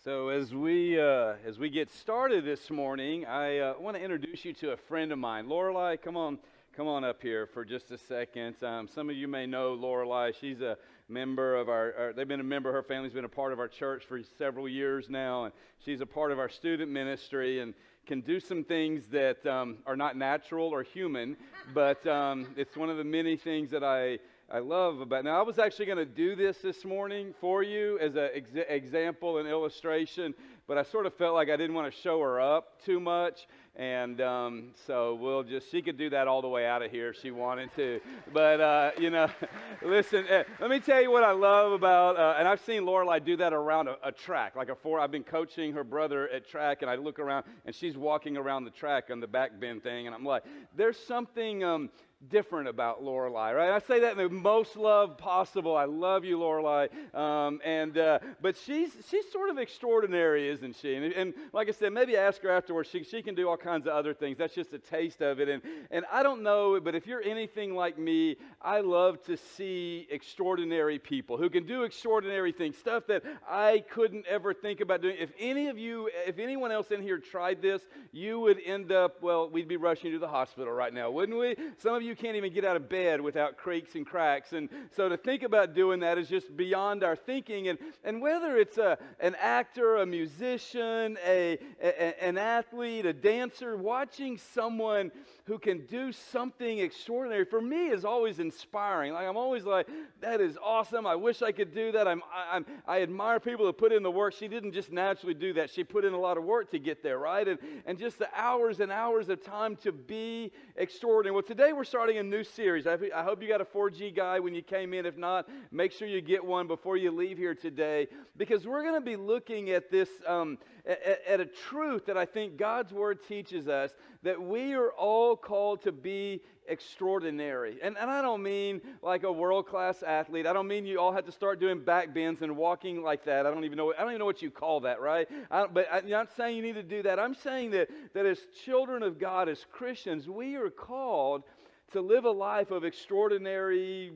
So as we get started this morning, I want to introduce you to a friend of mine, Lorelei. Come on up here for just a second. Some of you may know Lorelei. She's a member of they've been a member. Her family's been a part of our church for several years now, and she's a part of our student ministry and can do some things that are not natural or human, but it's one of the many things that I love about. Now, I was actually going to do this morning for you as an example and illustration, but I sort of felt like I didn't want to show her up too much, and so she could do that all the way out of here if she wanted to. But, listen, let me tell you what I love about, and I've seen Lorelei do that around a track, I've been coaching her brother at track, and I look around, and she's walking around the track on the back bend thing, and I'm like, there's something different about Lorelei, right? I say that in the most love possible. I love you, Lorelei. But she's sort of extraordinary, isn't she? And like I said, maybe ask her afterwards. She can do all kinds of other things. That's just a taste of it. And I don't know, but if you're anything like me, I love to see extraordinary people who can do extraordinary things, stuff that I couldn't ever think about doing. If anyone else in here tried this, you would end up, we'd be rushing you to the hospital right now, wouldn't we? Some of you can't even get out of bed without creaks and cracks. And so to think about doing that is just beyond our thinking. And whether it's an actor, a musician, an athlete, a dancer, watching someone who can do something extraordinary, for me, is always inspiring. Like, I'm always like, that is awesome. I wish I could do that. I admire people who put in the work. She didn't just naturally do that. She put in a lot of work to get there, right? And just the hours and hours of time to be extraordinary. Well, today we're starting a new series. I hope you got a 4G guide when you came in. If not, make sure you get one before you leave here today, because we're going to be looking at this, at a truth that I think God's Word teaches us, that we are all called to be extraordinary. And I don't mean like a world-class athlete. I don't mean you all have to start doing back bends and walking like that. I don't even know what you call that, right? I'm not saying you need to do that. I'm saying that as children of God, as Christians, we are called to live a life of extraordinary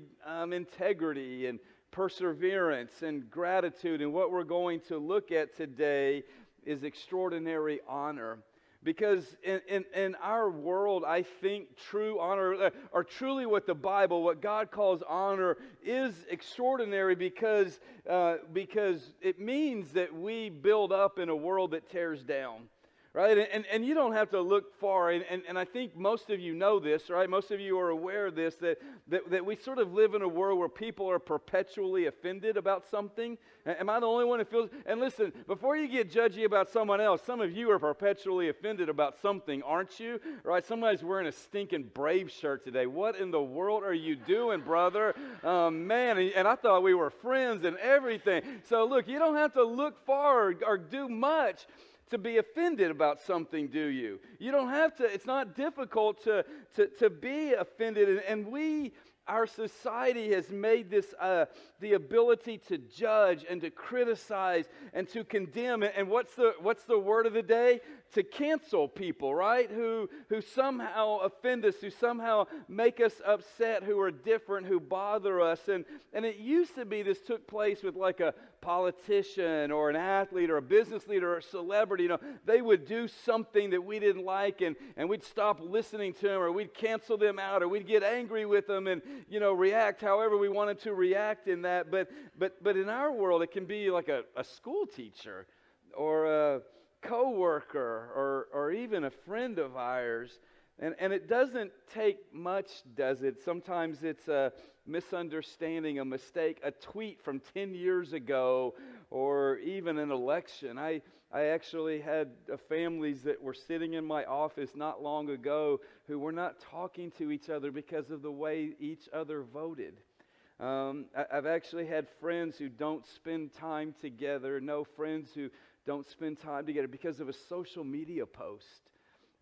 integrity and perseverance and gratitude. And what we're going to look at today is extraordinary honor. Because in our world, I think true honor, or truly what what God calls honor, is extraordinary because it means that we build up in a world that tears down. Right? And you don't have to look far, and I think most of you know this, right? Most of you are aware of this, that we sort of live in a world where people are perpetually offended about something. Am I the only one who feels? And listen, before you get judgy about someone else, some of you are perpetually offended about something, aren't you? Right? Somebody's wearing a stinking Brave shirt today. What in the world are you doing, brother? Man, and I thought we were friends and everything. So look, you don't have to look far or do much to be offended about something, do you? You don't have to. It's not difficult to be offended. And our society has made this the ability to judge and to criticize and to condemn. And what's the word of the day? To cancel people, right? Who somehow offend us, who somehow make us upset, who are different, who bother us. And it used to be this took place with like a politician or an athlete or a business leader or a celebrity. They would do something that we didn't like, and we'd stop listening to them, or we'd cancel them out, or we'd get angry with them and react however we wanted to react in that. But in our world, it can be like a school teacher or a co-worker or even a friend of ours. And it doesn't take much, does it? Sometimes it's a misunderstanding, a mistake, a tweet from 10 years ago, or even an election. I actually had families that were sitting in my office not long ago who were not talking to each other because of the way each other voted. I've actually had friends who don't spend time together, no friends who don't spend time together because of a social media post.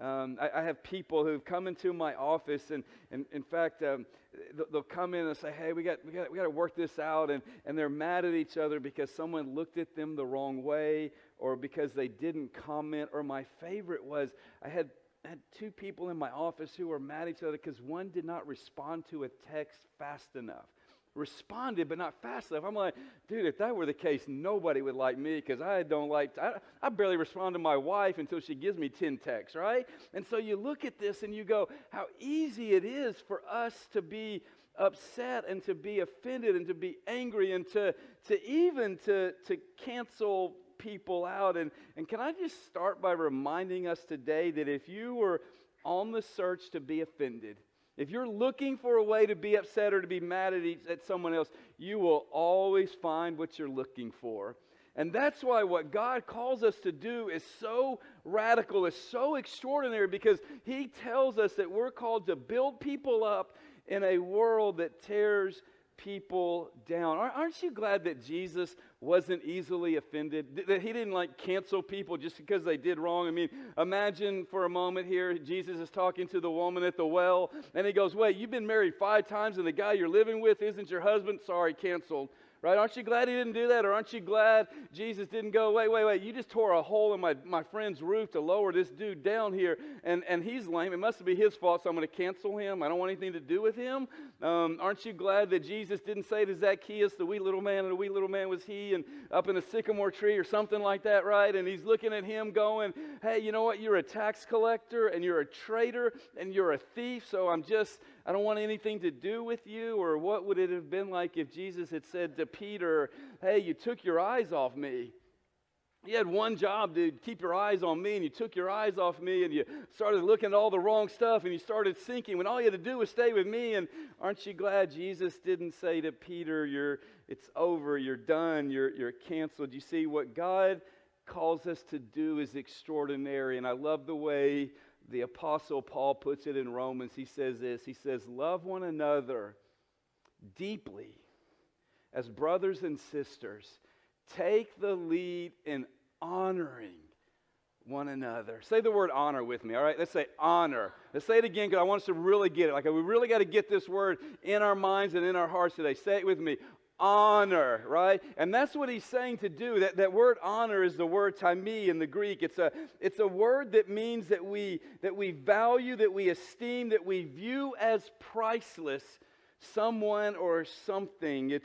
I have people who've come into my office, and in fact, they'll come in and say, "Hey, we got to work this out," and they're mad at each other because someone looked at them the wrong way, or because they didn't comment. Or my favorite was I had two people in my office who were mad at each other because one did not respond to a text fast enough. responded, but not fast enough. I'm like, dude, if that were the case, nobody would like me because I barely respond to my wife until she gives me 10 texts, right? And so you look at this and you go, how easy it is for us to be upset and to be offended and to be angry and to even cancel people out. And can I just start by reminding us today that if you were on the search to be offended, if you're looking for a way to be upset or to be mad at someone else, you will always find what you're looking for. And that's why what God calls us to do is so radical, is so extraordinary, because He tells us that we're called to build people up in a world that tears people down. Aren't you glad that Jesus wasn't easily offended? That He didn't cancel people just because they did wrong? I mean, imagine for a moment here, Jesus is talking to the woman at the well, and He goes, wait, you've been married 5 times and the guy you're living with isn't your husband? Sorry, canceled. Right? Aren't you glad He didn't do that? Or aren't you glad Jesus didn't go, wait, you just tore a hole in my friend's roof to lower this dude down here, and he's lame. It must be his fault, so I'm going to cancel him. I don't want anything to do with him. Aren't you glad that Jesus didn't say to Zacchaeus, the wee little man, and the wee little man was he, and up in a sycamore tree or something like that, right? And He's looking at him going, hey, you know what? You're a tax collector, and you're a traitor, and you're a thief, so I don't want anything to do with you. Or what would it have been like if Jesus had said to Peter, hey, you took your eyes off me. You had one job to keep your eyes on me, and you took your eyes off me, and you started looking at all the wrong stuff, and you started sinking when all you had to do was stay with me. And aren't you glad Jesus didn't say to Peter, it's over, you're done, you're canceled? You see, what God calls us to do is extraordinary, and I love the way the Apostle Paul puts it in Romans. He says this, he says, love one another deeply as brothers and sisters. Take the lead in honoring one another. Say the word honor with me, all right? Let's say honor. Let's say it again because I want us to really get it. We really got to get this word in our minds and in our hearts today. Say it with me. Honor, right? And that's what he's saying to do. That word honor is the word taimi in the Greek. It's a word that means that we value, that we esteem, that we view as priceless someone or something.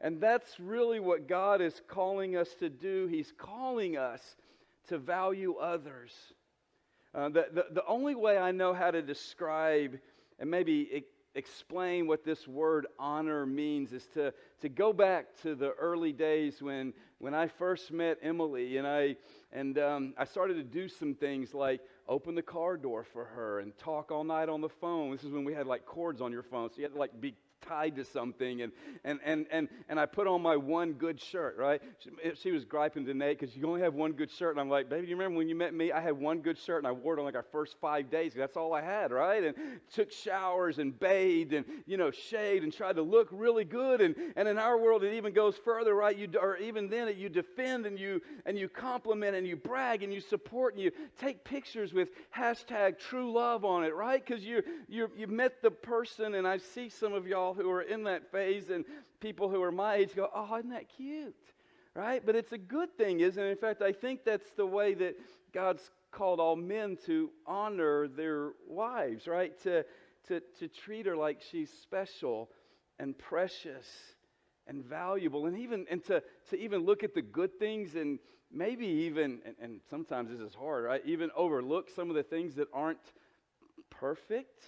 And that's really what God is calling us to do. He's calling us to value others. The only way I know how to describe and maybe explain what this word honor means is to go back to the early days when I first met Emily, and I started to do some things like open the car door for her and talk all night on the phone. This is when we had cords on your phone, so you had to be tied to something, and I put on my one good shirt, right? She was griping to Nate because you only have one good shirt, and I'm like, baby, you remember when you met me? I had one good shirt, and I wore it on our first 5 days. That's all I had, right? And took showers and bathed and shaved and tried to look really good. And in our world, it even goes further, right? Even then, you defend and you compliment and you brag and you support and you take pictures with hashtag true love on it, right? Because you met the person, and I see some of y'all who are in that phase, and people who are my age go, oh, isn't that cute, right? But it's a good thing, isn't it? In fact, I think that's the way that God's called all men to honor their wives, right? To treat her like she's special and precious and valuable, and to even look at the good things, and maybe even, and sometimes this is hard, right? Even overlook some of the things that aren't perfect.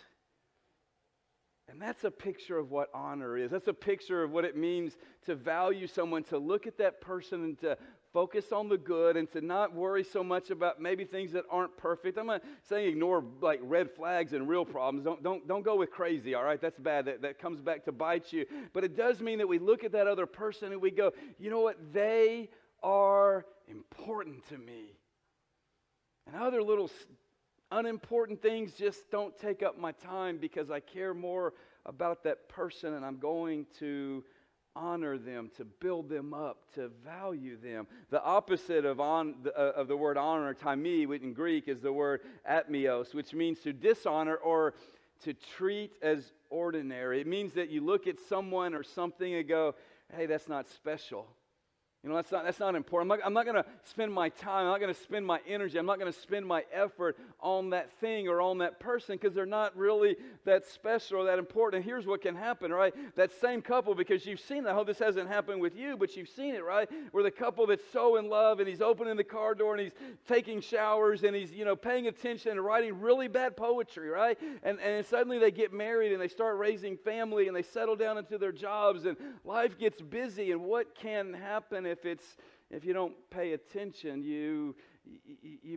And that's a picture of what honor is. That's a picture of what it means to value someone, to look at that person and to focus on the good and to not worry so much about maybe things that aren't perfect. I'm not saying ignore red flags and real problems. Don't go with crazy, all right? That's bad. That comes back to bite you. But it does mean that we look at that other person and we go, you know what? They are important to me. And other little unimportant things just don't take up my time because I care more about that person, and I'm going to honor them, to build them up, to value them. The opposite of the word honor, taimi, in Greek, is the word atmios, which means to dishonor or to treat as ordinary. It means that you look at someone or something and go, hey, that's not special. You know, that's not important. I'm not going to spend my time, I'm not going to spend my energy, I'm not going to spend my effort on that thing or on that person because they're not really that special or that important. And here's what can happen, right? That same couple, because you've seen that. I hope this hasn't happened with you, but you've seen it, right? Where the couple that's so in love and he's opening the car door and he's taking showers and he's, paying attention and writing really bad poetry, right? And suddenly they get married and they start raising family and they settle down into their jobs and life gets busy. And what can happen if you don't pay attention, you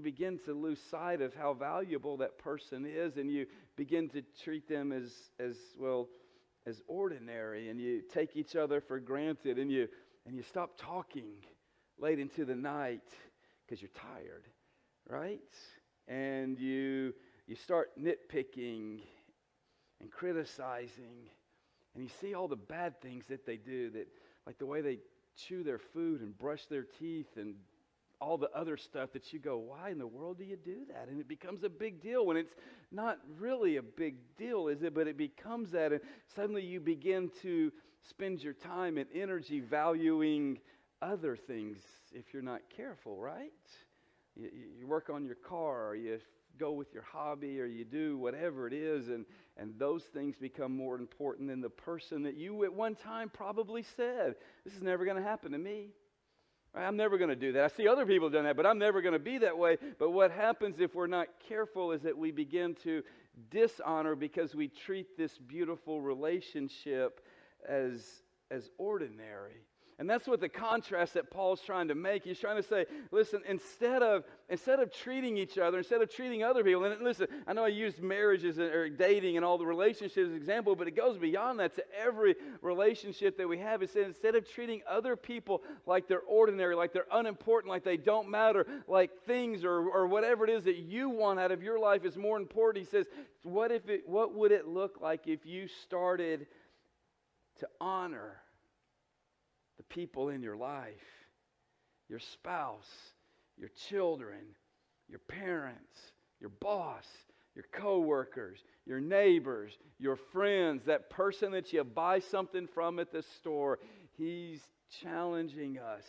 begin to lose sight of how valuable that person is, and you begin to treat them as ordinary, and you take each other for granted, and you stop talking late into the night because you're tired, right? And you start nitpicking and criticizing, and you see all the bad things that they do, that like the way they chew their food and brush their teeth and all the other stuff that you go, why in the world do you do that? And it becomes a big deal when it's not really a big deal, is it? But it becomes that, and suddenly you begin to spend your time and energy valuing other things if you're not careful, right? You work on your car, or you go with your hobby, or you do whatever it is, and those things become more important than the person that you at one time probably said, this is never going to happen to me. I'm never going to do that. I see other people doing that, but I'm never going to be that way. But what happens if we're not careful is that we begin to dishonor because we treat this beautiful relationship as ordinary. And that's what the contrast that Paul's trying to make. He's trying to say, listen, instead of treating each other, instead of treating other people, and listen, I know I used marriages or dating and all the relationships as an example, but it goes beyond that to every relationship that we have. It says instead of treating other people like they're ordinary, like they're unimportant, like they don't matter, like things or whatever it is that you want out of your life is more important. He says, what would it look like if you started to honor the people in your life, your spouse, your children, your parents, your boss, your coworkers, your neighbors, your friends, that person that you buy something from at the store. He's challenging us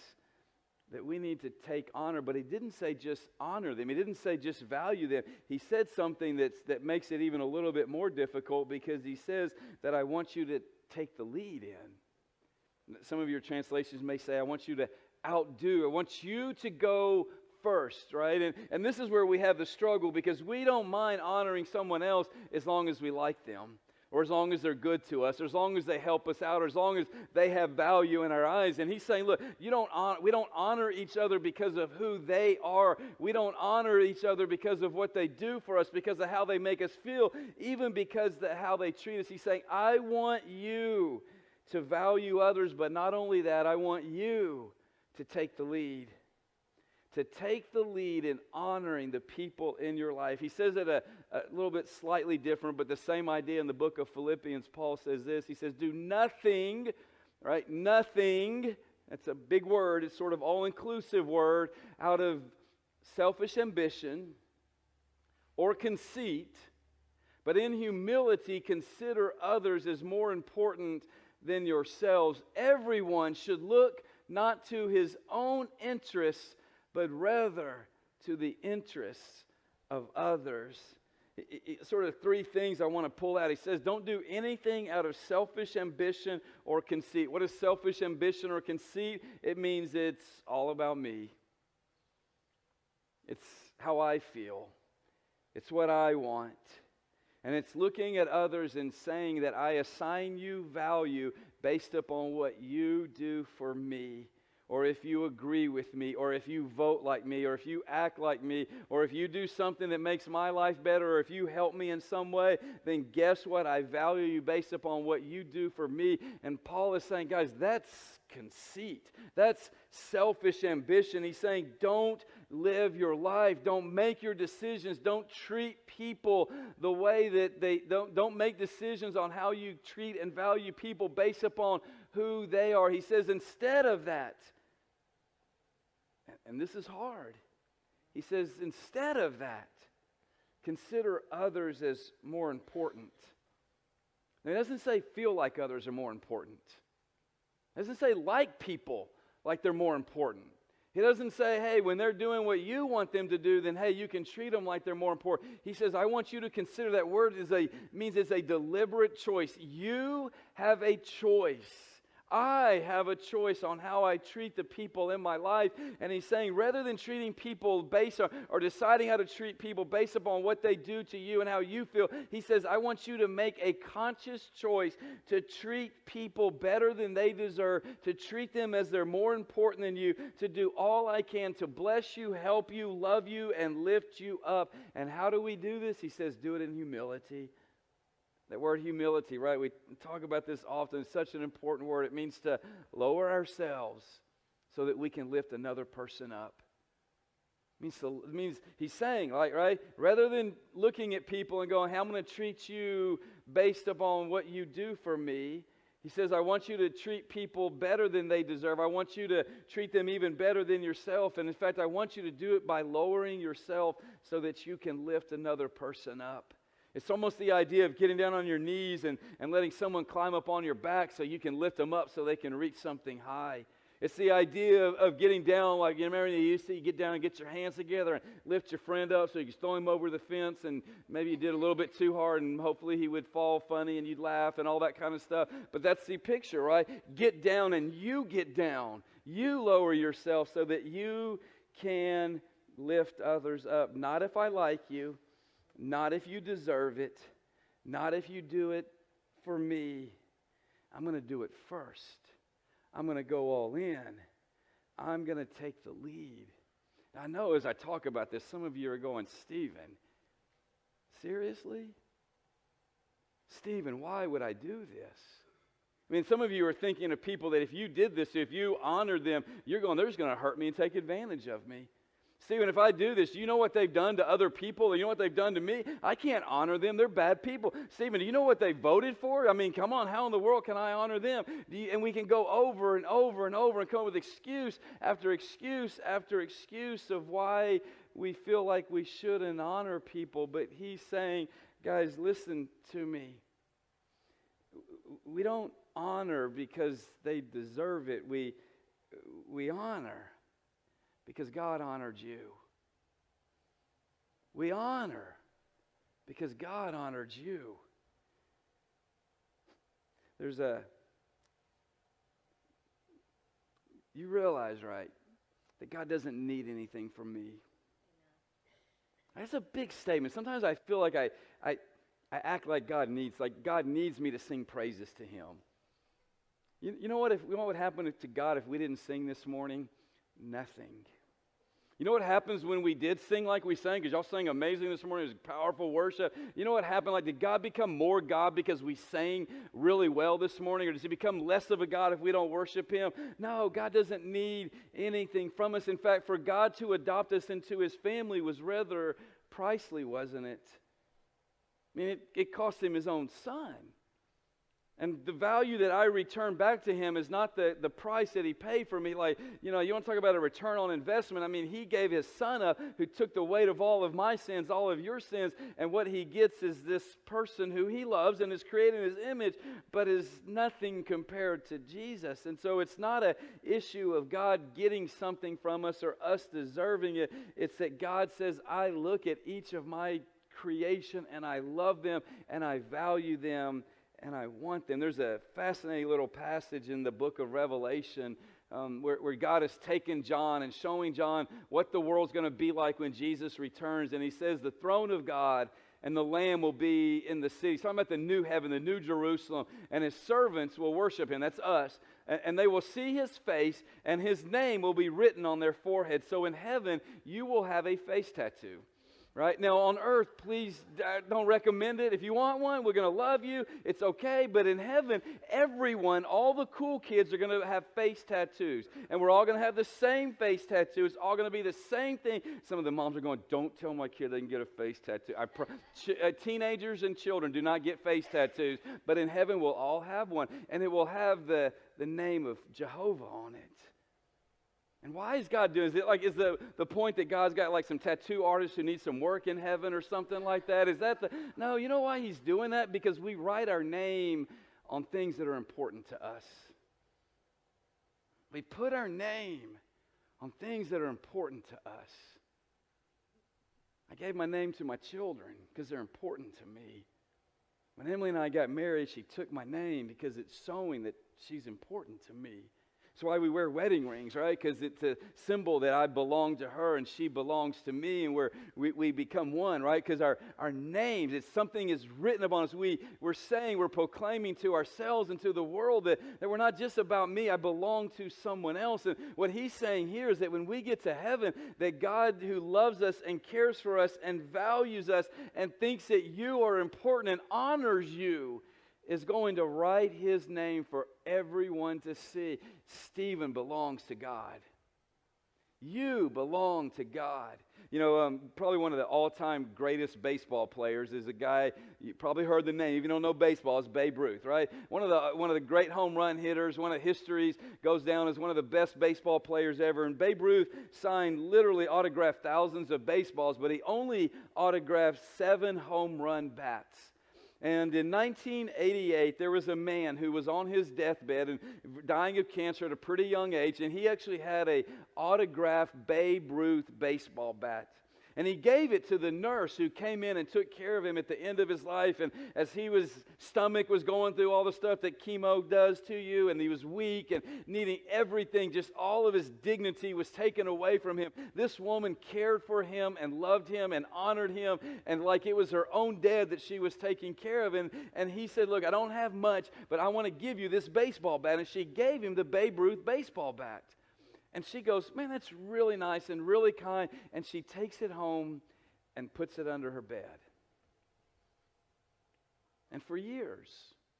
that we need to take honor, but he didn't say just honor them. He didn't say just value them. He said something that makes it even a little bit more difficult, because he says that I want you to take the lead in. Some of your translations may say, I want you to outdo. I want you to go first, right? And this is where we have the struggle, because we don't mind honoring someone else as long as we like them, or as long as they're good to us, or as long as they help us out, or as long as they have value in our eyes. And he's saying, look, we don't honor each other because of who they are. We don't honor each other because of what they do for us, because of how they make us feel, even because of how they treat us. He's saying, I want you to value others, but not only that, I want you to take the lead. To take the lead in honoring the people in your life. He says it a little bit slightly different, but the same idea in the book of Philippians. Paul says this. He says, do nothing, right? Nothing. That's a big word. It's sort of all-inclusive word. Out of selfish ambition or conceit, but in humility consider others as more important than yourselves. Everyone should look not to his own interests, but rather to the interests of others. Sort of three things I want to pull out. He says, don't do anything out of selfish ambition or conceit. What is selfish ambition or conceit? It means it's all about me. It's how I feel. It's what I want. And it's looking at others and saying that I assign you value based upon what you do for me, or if you agree with me, or if you vote like me, or if you act like me, or if you do something that makes my life better, or if you help me in some way, then guess what? I value you based upon what you do for me. And Paul is saying, guys, that's conceit. That's selfish ambition. He's saying, don't live your life. Don't make your decisions. Don't treat people the way that they don't make decisions on how you treat and value people based upon who they are. He says, instead of that, and this is hard, he says, instead of that, consider others as more important. Now, it doesn't say feel like others are more important. It doesn't say like people like they're more important. He doesn't say, hey, when they're doing what you want them to do, then hey, you can treat them like they're more important. He says, I want you to consider that word means it's a deliberate choice. You have a choice. I have a choice on how I treat the people in my life. And he's saying, rather than treating people based on, or deciding how to treat people based upon what they do to you and how you feel, he says, I want you to make a conscious choice to treat people better than they deserve, to treat them as they're more important than you, to do all I can to bless you, help you, love you, and lift you up. And how do we do this? He says, do it in humility. That word humility, right? We talk about this often. It's such an important word. It means to lower ourselves so that we can lift another person up. It means he's saying, like, right? Rather than looking at people and going, hey, I'm going to treat you based upon what you do for me, he says, I want you to treat people better than they deserve. I want you to treat them even better than yourself. And in fact, I want you to do it by lowering yourself so that you can lift another person up. It's almost the idea of getting down on your knees and letting someone climb up on your back so you can lift them up so they can reach something high. It's the idea of getting down, like you remember you used to, you get down and get your hands together and lift your friend up so you can throw him over the fence, and maybe you did a little bit too hard and hopefully he would fall funny and you'd laugh and all that kind of stuff. But that's the picture, right? Get down and you get down. You lower yourself so that you can lift others up. Not if I like you. Not if you deserve it. Not if you do it for me. I'm going to do it first. I'm going to go all in. I'm going to take the lead. I know as I talk about this, some of you are going, Stephen, seriously? Stephen, why would I do this? I mean, some of you are thinking of people that if you did this, if you honored them, you're going, they're just going to hurt me and take advantage of me. Stephen, if I do this, do you know what they've done to other people? You know what they've done to me? I can't honor them. They're bad people. Stephen, do you know what they voted for? I mean, come on, how in the world can I honor them? And we can go over and over and over and come up with excuse after excuse after excuse of why we feel like we shouldn't honor people. But he's saying, guys, listen to me. We don't honor because they deserve it. We honor because God honored you. We honor because God honored you. You realize, right, that God doesn't need anything from me. That's a big statement. Sometimes I feel like I act like God needs me to sing praises to Him. You know what would happen to God if we didn't sing this morning? Nothing. You know what happens when we did sing like we sang? Because y'all sang amazing this morning. It was powerful worship. You know what happened? Like, did God become more God because we sang really well this morning? Or does He become less of a God if we don't worship Him? No, God doesn't need anything from us. In fact, for God to adopt us into His family was rather pricely, wasn't it? I mean, it cost Him His own Son. And the value that I return back to Him is not the price that He paid for me. Like, you want to talk about a return on investment. I mean, He gave His Son up who took the weight of all of my sins, all of your sins. And what He gets is this person who He loves and is created in His image, but is nothing compared to Jesus. And so it's not an issue of God getting something from us or us deserving it. It's that God says, I look at each of my creation and I love them and I value them. And I want them. There's a fascinating little passage in the book of Revelation where God has taken John and showing John what the world's going to be like when Jesus returns. And He says the throne of God and the Lamb will be in the city. He's talking about the new heaven, the new Jerusalem. And His servants will worship Him. That's us. And they will see His face and His name will be written on their forehead. So in heaven, you will have a face tattoo. Right? Now, on earth, please don't recommend it. If you want one, we're going to love you. It's okay. But in heaven, everyone, all the cool kids are going to have face tattoos. And we're all going to have the same face tattoo. It's all going to be the same thing. Some of the moms are going, don't tell my kid they can get a face tattoo. Teenagers and children do not get face tattoos. But in heaven, we'll all have one. And it will have the name of Jehovah on it. And why is God doing this? Is the point that God's got like some tattoo artists who need some work in heaven or something like that? No, you know why He's doing that? Because we write our name on things that are important to us. We put our name on things that are important to us. I gave my name to my children because they're important to me. When Emily and I got married, she took my name because it's showing that she's important to me. That's why we wear wedding rings, right? Because it's a symbol that I belong to her and she belongs to me, and we become one, right? Because our names, it's something is written upon us. We're proclaiming to ourselves and to the world that we're not just about me, I belong to someone else. And what he's saying here is that when we get to heaven, that God who loves us and cares for us and values us and thinks that you are important and honors you, is going to write his name for everyone to see. Stephen belongs to God. You belong to God. You know, probably one of the all-time greatest baseball players is a guy, you probably heard the name, even if you don't know baseball, it's Babe Ruth, right? One of the great home run hitters, one of history's goes down as one of the best baseball players ever. And Babe Ruth literally autographed thousands of baseballs, but he only autographed 7 home run bats. And in 1988, there was a man who was on his deathbed and dying of cancer at a pretty young age, and he actually had an autographed Babe Ruth baseball bat. And he gave it to the nurse who came in and took care of him at the end of his life. And as stomach was going through all the stuff that chemo does to you, and he was weak and needing everything, just all of his dignity was taken away from him. This woman cared for him and loved him and honored him, and like it was her own dad that she was taking care of. And he said, look, I don't have much, but I want to give you this baseball bat. And she gave him the Babe Ruth baseball bat. And she goes, man, that's really nice and really kind. And she takes it home and puts it under her bed. And for years,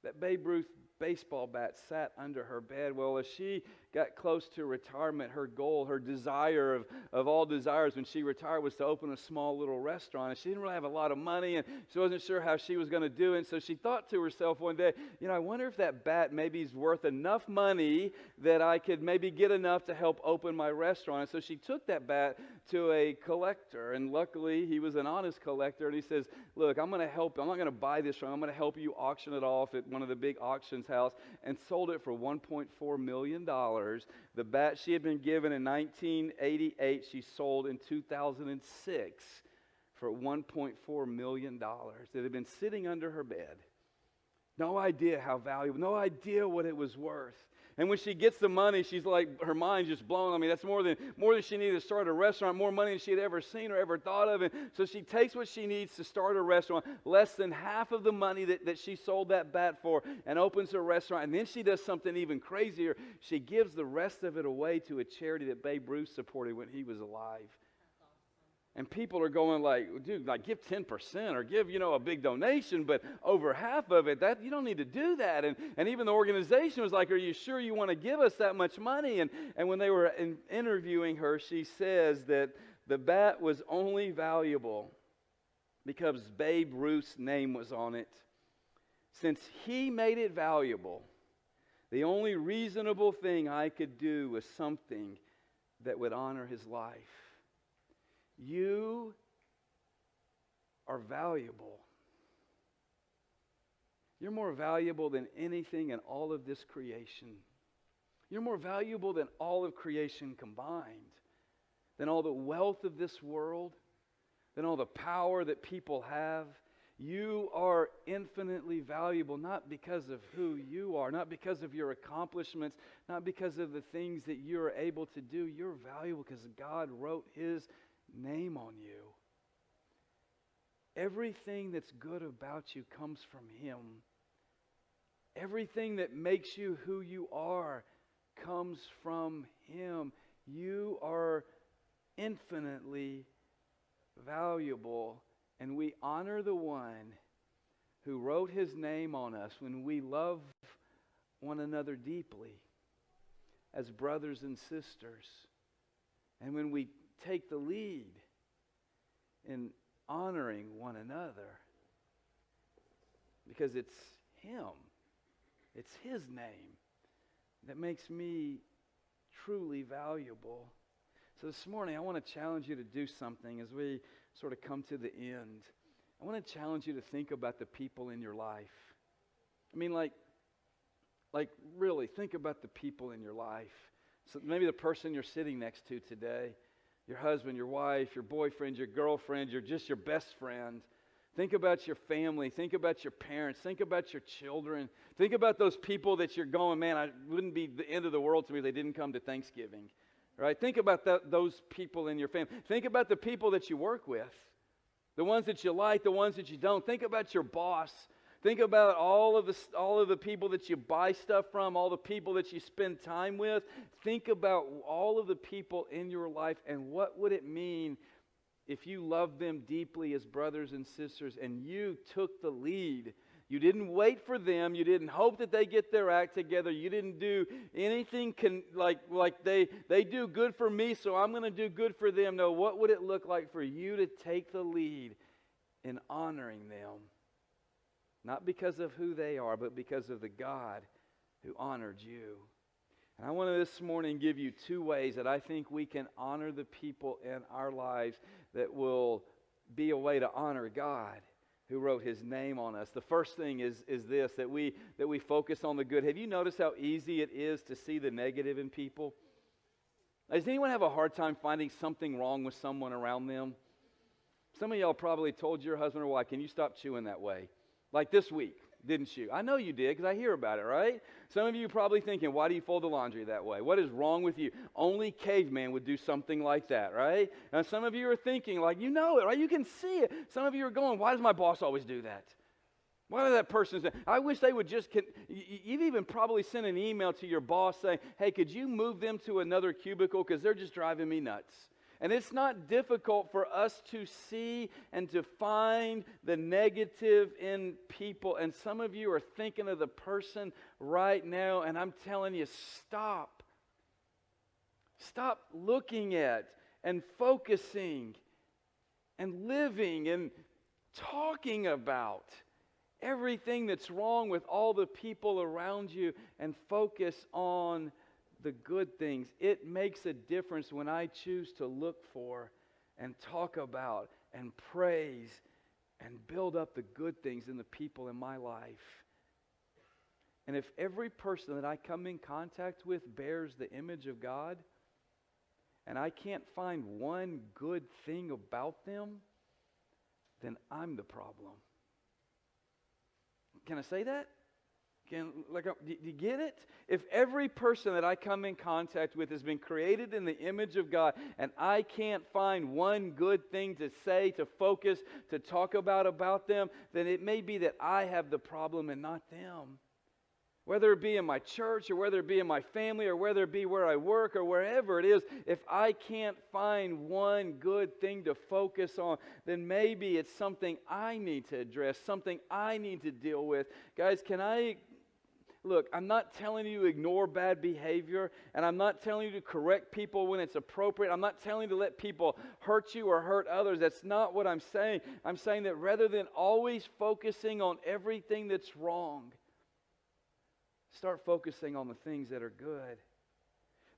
that Babe Ruth baseball bat sat under her bed. Well, as she got close to retirement, her goal, her desire of all desires when she retired was to open a small little restaurant. And she didn't really have a lot of money, and she wasn't sure how she was going to do it. And so she thought to herself one day, I wonder if that bat maybe is worth enough money that I could maybe get enough to help open my restaurant. And so she took that bat to a collector, and luckily he was an honest collector, and he says, look, I'm going to help. I'm not going to buy this from you. I'm going to help you auction it off at one of the big auctions house, and sold it for $1.4 million. The bat she had been given in 1988, she sold in 2006 for $1.4 million. It had been sitting under her bed. No idea how valuable, no idea what it was worth. And when she gets the money, she's like, her mind's just blown. I mean, that's more than she needed to start a restaurant, more money than she had ever seen or ever thought of. And so she takes what she needs to start a restaurant, less than half of the money that she sold that bat for, and opens a restaurant. And then she does something even crazier. She gives the rest of it away to a charity that Babe Ruth supported when he was alive. And people are going like, dude, like give 10% or give, a big donation, but over half of it, that you don't need to do that. And even the organization was like, are you sure you want to give us that much money? And when they were interviewing her, she says that the bat was only valuable because Babe Ruth's name was on it. Since he made it valuable, the only reasonable thing I could do was something that would honor his life. You are valuable. You're more valuable than anything in all of this creation. You're more valuable than all of creation combined, than all the wealth of this world, than all the power that people have. You are infinitely valuable, not because of who you are, not because of your accomplishments, not because of the things that you're able to do. You're valuable because God wrote His name on you. Everything that's good about you comes from Him. Everything that makes you who you are comes from Him. You are infinitely valuable, and we honor the one who wrote His name on us when we love one another deeply as brothers and sisters, and when we take the lead in honoring one another, because it's Him, it's His name that makes me truly valuable. So this morning I want to challenge you to do something as we sort of come to the end. I want to challenge you to think about the people in your life. I mean, like really think about the people in your life. So maybe the person you're sitting next to today, your husband, your wife, your boyfriend, your girlfriend, your best friend. Think about your family. Think about your parents. Think about your children. Think about those people that you're going, man, it wouldn't be the end of the world to me if they didn't come to Thanksgiving. Right? Think about those people in your family. Think about the people that you work with. The ones that you like, the ones that you don't. Think about your boss. Think about all of the people that you buy stuff from, all the people that you spend time with. Think about all of the people in your life, and what would it mean if you loved them deeply as brothers and sisters and you took the lead. You didn't wait for them. You didn't hope that they get their act together. You didn't do anything like they do good for me, so I'm going to do good for them. No, what would it look like for you to take the lead in honoring them? Not because of who they are, but because of the God who honored you. And I want to this morning give you two ways that I think we can honor the people in our lives that will be a way to honor God who wrote His name on us. The first thing is this, that we focus on the good. Have you noticed how easy it is to see the negative in people? Does anyone have a hard time finding something wrong with someone around them? Some of y'all probably told your husband or wife, can you stop chewing that way? Like this week, didn't you? I know you did because I hear about it, right? Some of you are probably thinking, why do you fold the laundry that way? What is wrong with you? Only caveman would do something like that, right? And some of you are thinking, like, you know it, right? You can see it. Some of you are going, why does my boss always do that? Why does that person say, I wish they would just, you've even probably sent an email to your boss saying, hey, could you move them to another cubicle because they're just driving me nuts. And it's not difficult for us to see and to find the negative in people. And some of you are thinking of the person right now, and I'm telling you, stop. Stop looking at and focusing and living and talking about everything that's wrong with all the people around you and focus on the good things. It makes a difference when I choose to look for and talk about and praise and build up the good things in the people in my life. And if every person that I come in contact with bears the image of God, and I can't find one good thing about them, then I'm the problem. Can I say that? Do you get it? If every person that I come in contact with has been created in the image of God, and I can't find one good thing to say, to focus, to talk about them, then it may be that I have the problem and not them. Whether it be in my church, or whether it be in my family, or whether it be where I work, or wherever it is, if I can't find one good thing to focus on, then maybe it's something I need to address, something I need to deal with. Guys, look, I'm not telling you to ignore bad behavior, and I'm not telling you to correct people when it's appropriate. I'm not telling you to let people hurt you or hurt others. That's not what I'm saying. I'm saying that rather than always focusing on everything that's wrong, start focusing on the things that are good.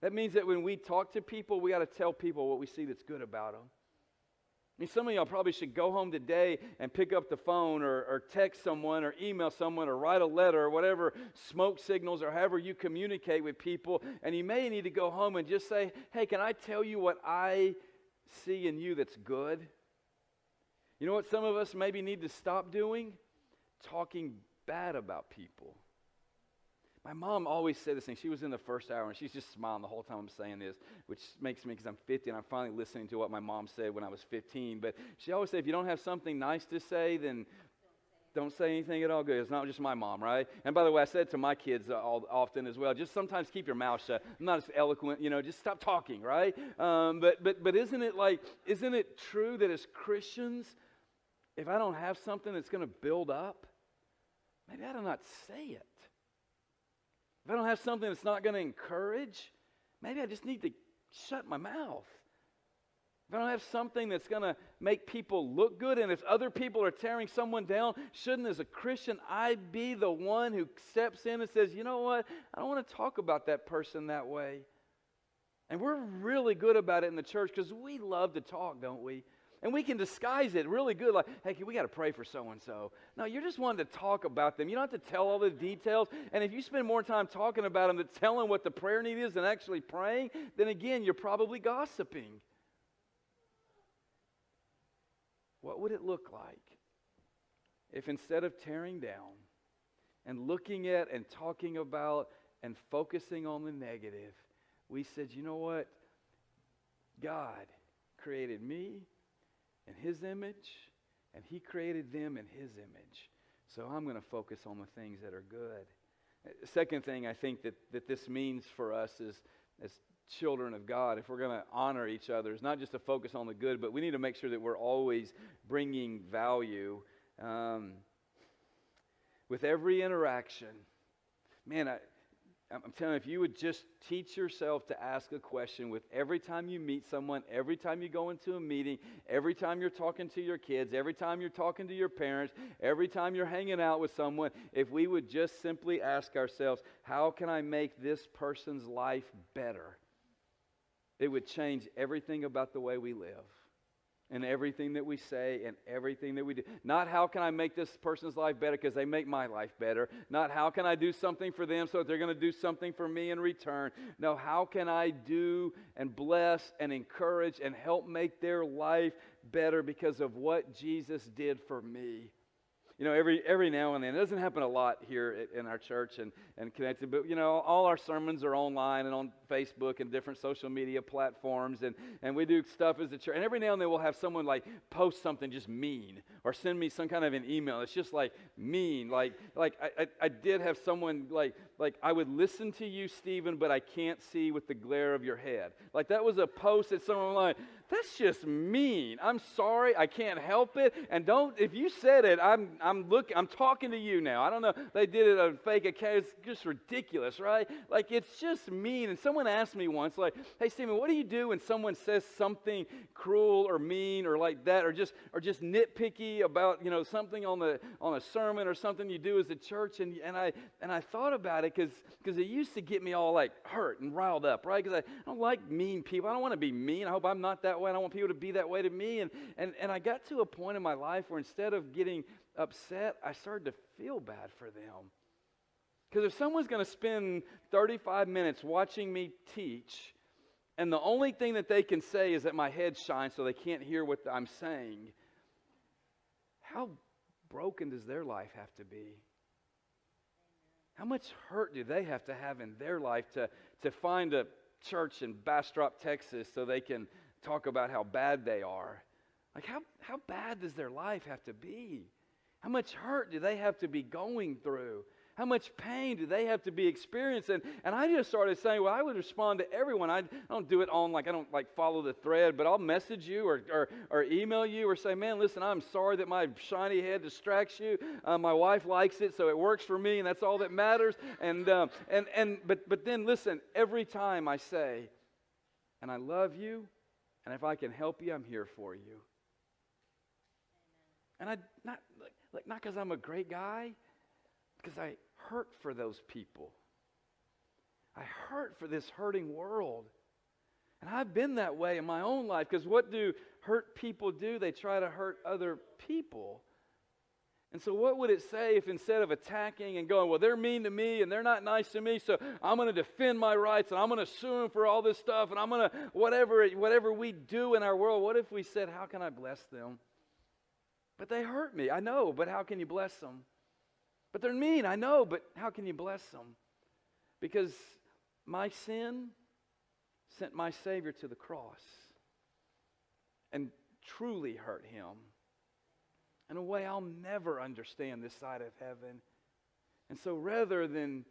That means that when we talk to people, we got to tell people what we see that's good about them. I mean, some of y'all probably should go home today and pick up the phone or text someone or email someone or write a letter or whatever, smoke signals or however you communicate with people. And you may need to go home and just say, hey, can I tell you what I see in you that's good? You know what some of us maybe need to stop doing? Talking bad about people. My mom always said this thing. She was in the first hour, and she's just smiling the whole time I'm saying this, which makes me, because I'm 50, and I'm finally listening to what my mom said when I was 15. But she always said, if you don't have something nice to say, then don't say anything at all good. It's not just my mom, right? And by the way, I said to my kids often as well, just sometimes keep your mouth shut. I'm not as eloquent, just stop talking, right? But isn't it true that as Christians, if I don't have something that's going to build up, maybe I do not say it. If I don't have something that's not going to encourage, maybe I just need to shut my mouth. If I don't have something that's going to make people look good, and if other people are tearing someone down, shouldn't, as a Christian, I be the one who steps in and says, you know what, I don't want to talk about that person that way. And we're really good about it in the church because we love to talk, don't we? And we can disguise it really good, like, hey, we got to pray for so-and-so. No, you're just wanting to talk about them. You don't have to tell all the details. And if you spend more time talking about them than telling what the prayer need is than actually praying, then again, you're probably gossiping. What would it look like if instead of tearing down and looking at and talking about and focusing on the negative, we said, you know what? God created me in His image, and He created them in His image. So I'm going to focus on the things that are good. The second thing I think that this means for us is, as children of God, if we're going to honor each other, is not just to focus on the good, but we need to make sure that we're always bringing value with every interaction. Man, I'm telling you, if you would just teach yourself to ask a question with every time you meet someone, every time you go into a meeting, every time you're talking to your kids, every time you're talking to your parents, every time you're hanging out with someone, if we would just simply ask ourselves, how can I make this person's life better? It would change everything about the way we live and everything that we say and everything that we do. Not how can I make this person's life better because they make my life better. Not how can I do something for them so that they're going to do something for me in return. No, how can I do and bless and encourage and help make their life better because of what Jesus did for me. You know, every now and then, it doesn't happen a lot here in our church and Connected, but, you know, all our sermons are online and on Facebook and different social media platforms, and we do stuff as a church. And every now and then we'll have someone, like, post something just mean or send me some kind of an email. It's just, like, mean. Like I did have someone, like, I would listen to you, Stephen, but I can't see with the glare of your head. Like, that was a post that someone was like, that's just mean. I'm sorry. I can't help it. And if you said it, I'm talking to you now. I don't know. They did it on fake account. It's just ridiculous, right? Like, it's just mean. And someone asked me once, like, hey, Stephen, what do you do when someone says something cruel or mean or like that, or just nitpicky about, you know, something on a sermon or something you do as a church? And I thought about it because it used to get me all, like, hurt and riled up, right? Because I don't like mean people. I don't want to be mean. I hope I'm not that way. I don't want people to be that way to me. And I got to a point in my life where instead of getting upset, I started to feel bad for them. Because if someone's going to spend 35 minutes watching me teach, and the only thing that they can say is that my head shines so they can't hear what I'm saying, how broken does their life have to be? How much hurt do they have to have in their life to find a church in Bastrop, Texas, so they can talk about how bad they are? Like, how bad does their life have to be? How much hurt do they have to be going through? How much pain do they have to be experiencing? And I just started saying, well, I would respond to everyone. I don't do it on, like, I don't, like, follow the thread, but I'll message you or email you or say, man, listen, I'm sorry that my shiny head distracts you. My wife likes it, so it works for me, and that's all that matters. But then, listen, every time I say, and I love you, and if I can help you, I'm here for you. And not because I'm a great guy, because I hurt for those people. I hurt for this hurting world. And I've been that way in my own life, because what do hurt people do? They try to hurt other people. And so what would it say if instead of attacking and going, well, they're mean to me and they're not nice to me, so I'm going to defend my rights and I'm going to sue them for all this stuff and I'm going to, whatever we do in our world, what if we said, how can I bless them? But they hurt me, I know, but how can you bless them? But they're mean, I know, but how can you bless them? Because my sin sent my Savior to the cross and truly hurt him in a way I'll never understand this side of heaven. And so rather than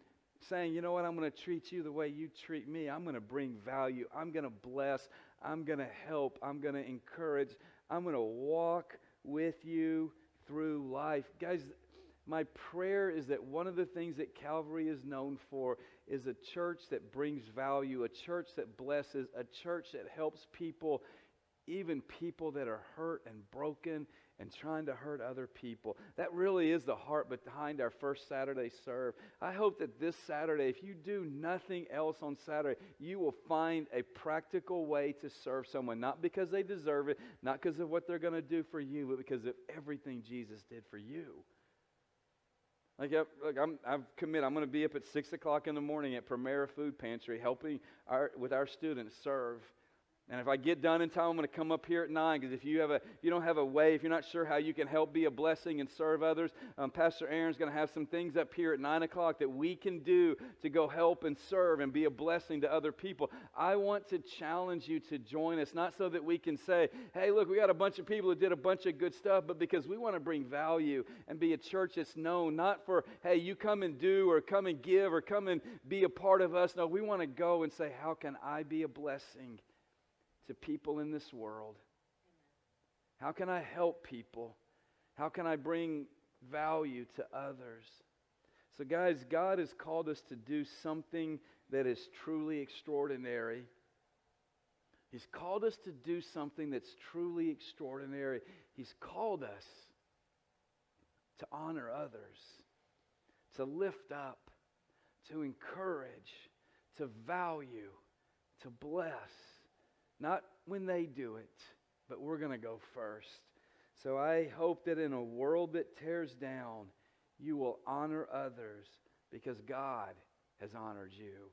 saying, you know what, I'm going to treat you the way you treat me, I'm going to bring value, I'm going to bless, I'm going to help, I'm going to encourage, I'm going to walk with you through life. Guys, my prayer is that one of the things that Calvary is known for is a church that brings value, a church that blesses, a church that helps people, even people that are hurt and broken and trying to hurt other people. That really is the heart behind our first Saturday serve. I hope that this Saturday, if you do nothing else on Saturday, you will find a practical way to serve someone, not because they deserve it, not because of what they're going to do for you, but because of everything Jesus did for you. I've committed. I'm going to be up at 6 o'clock in the morning at Primera Food Pantry helping with our students serve. And if I get done in time, I'm going to come up here at 9, because if you don't have a way, if you're not sure how you can help be a blessing and serve others, Pastor Aaron's going to have some things up here at 9 o'clock that we can do to go help and serve and be a blessing to other people. I want to challenge you to join us, not so that we can say, hey, look, we got a bunch of people who did a bunch of good stuff, but because we want to bring value and be a church that's known, not for, hey, you come and do or come and give or come and be a part of us. No, we want to go and say, how can I be a blessing to people in this world? How can I help people? How can I bring value to others? So guys, God has called us to do something that is truly extraordinary. He's called us to do something that's truly extraordinary. He's called us to honor others, to lift up, to encourage, to value, to bless. Not when they do it, but we're going to go first. So I hope that in a world that tears down, you will honor others because God has honored you.